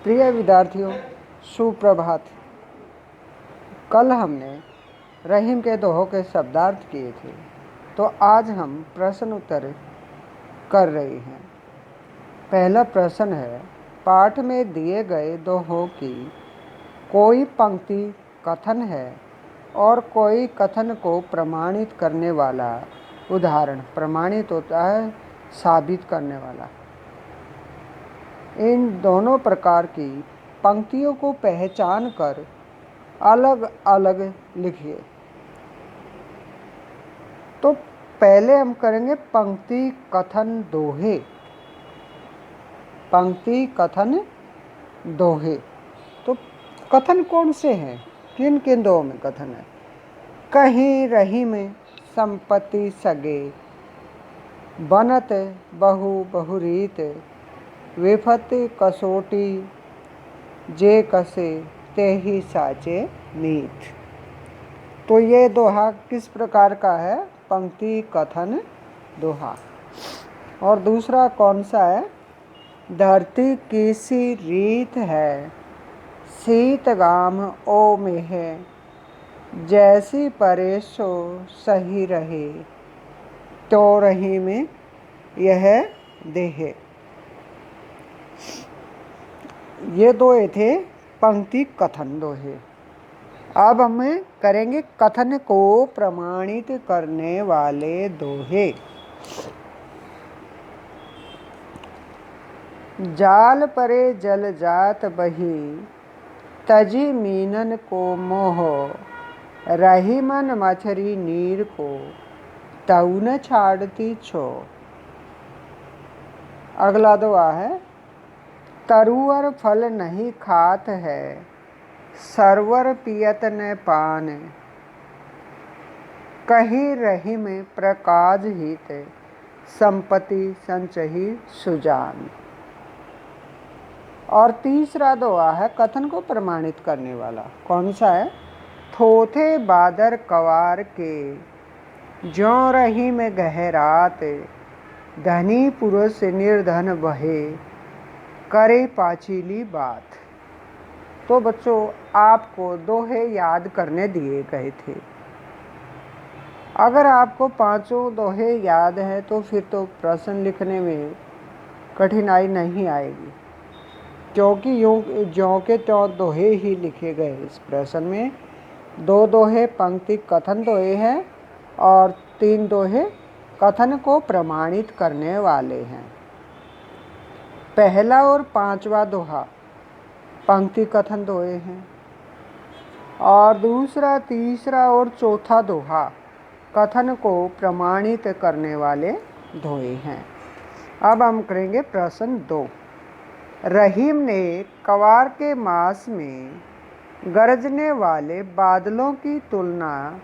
प्रिय विद्यार्थियों, सुप्रभात। कल हमने रहीम के दोहों के शब्दार्थ किए थे, तो आज हम प्रश्न उत्तर कर रहे हैं। पहला प्रश्न है, पाठ में दिए गए दोहों की कोई पंक्ति कथन है और कोई कथन को प्रमाणित करने वाला उदाहरण। प्रमाणित होता है साबित करने वाला। इन दोनों प्रकार की पंक्तियों को पहचान कर अलग अलग लिखिए। तो पहले हम करेंगे पंक्ति कथन दोहे। पंक्ति कथन दोहे। तो कथन कौन से हैं? किन किन दोहों में कथन है? कहीं रहीम संपत्ति सगे, बनत बहु बहुरीत, विफत कसोटी जे कसे तेहि साचे मीत। तो ये दोहा किस प्रकार का है? पंक्ति कथन दोहा। और दूसरा कौन सा है? धरती किसी रीत है, शीत गाम ओ में है, जैसी परे सो सही रहे, तो रही में यह देहे। ये दोहे थे पंक्ति कथन दोहे। अब हम करेंगे कथन को प्रमाणित करने वाले दोहे। जाल परे जल जात बही, तजी मीनन को मोह, रही मन मछरी नीर को, तऊ न छाड़ती छो। अगला दोहा है, तरुअर फल नहीं खात है, सरवर पियत न पान, कही रही में प्रकाज हित, संपत्ति संचही सुजान। और तीसरा दोहा है कथन को प्रमाणित करने वाला। कौन सा है? थोथे बादर कवार के, ज्यों रही में गहरात, धनी पुरुष निर्धन बहे, करे पाचीली बात। तो बच्चों, आपको दोहे याद करने दिए गए थे। अगर आपको पांचों दोहे याद हैं तो फिर तो प्रश्न लिखने में कठिनाई नहीं आएगी, क्योंकि ज्यों के त्यों दोहे ही लिखे गए। इस प्रश्न में 2 दोहे पंक्ति कथन दोहे हैं और 3 दोहे कथन को प्रमाणित करने वाले हैं। पहला और 5वां दोहा पंक्ति कथन दोहे हैं और दूसरा, तीसरा और चौथा दोहा कथन को प्रमाणित करने वाले दोहे हैं। अब हम करेंगे प्रश्न 2। रहीम ने कवार के मास में गरजने वाले बादलों की तुलना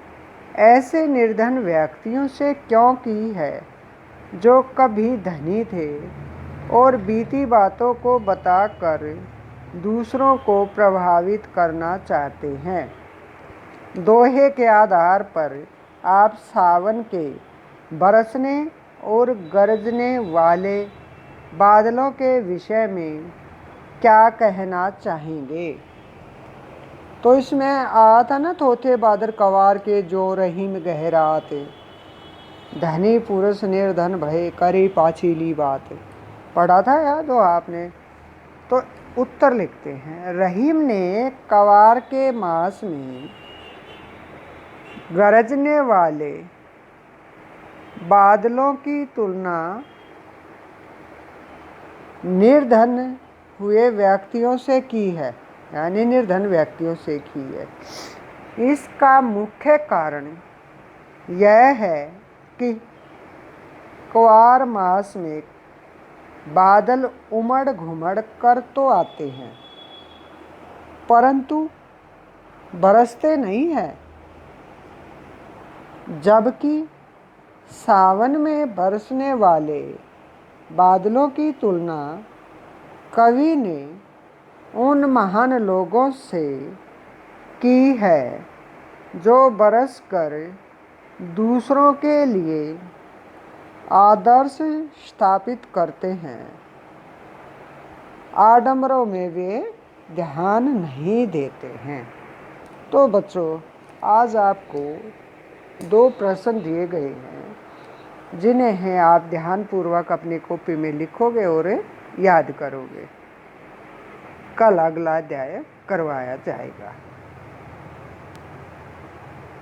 ऐसे निर्धन व्यक्तियों से क्यों की है जो कभी धनी थे और बीती बातों को बताकर दूसरों को प्रभावित करना चाहते हैं। दोहे के आधार पर आप सावन के बरसने और गरजने वाले बादलों के विषय में क्या कहना चाहेंगे? तो इसमें आया था ना, थोथे बादर कवार के, जो रहीम गहरात, धनी पुरुष निर्धन भय, करे पाचीली बात। पढ़ा था याद हो आपने? तो उत्तर लिखते हैं। रहीम ने कवार के मास में गरजने वाले बादलों की तुलना निर्धन हुए व्यक्तियों से की है, यानी निर्धन व्यक्तियों से की है। इसका मुख्य कारण यह है कि कवार मास में बादल उमड़ घुमड़ कर तो आते हैं, परंतु बरसते नहीं हैं, जबकि सावन में बरसने वाले बादलों की तुलना कवि ने उन महान लोगों से की है जो बरसकर दूसरों के लिए आदर्श स्थापित करते हैं। आडंबरों में वे ध्यान नहीं देते हैं। तो बच्चों, आज आपको 2 प्रश्न दिए गए हैं जिन्हें आप ध्यानपूर्वक अपनी कॉपी में लिखोगे और याद करोगे। कल अगला अध्याय करवाया जाएगा।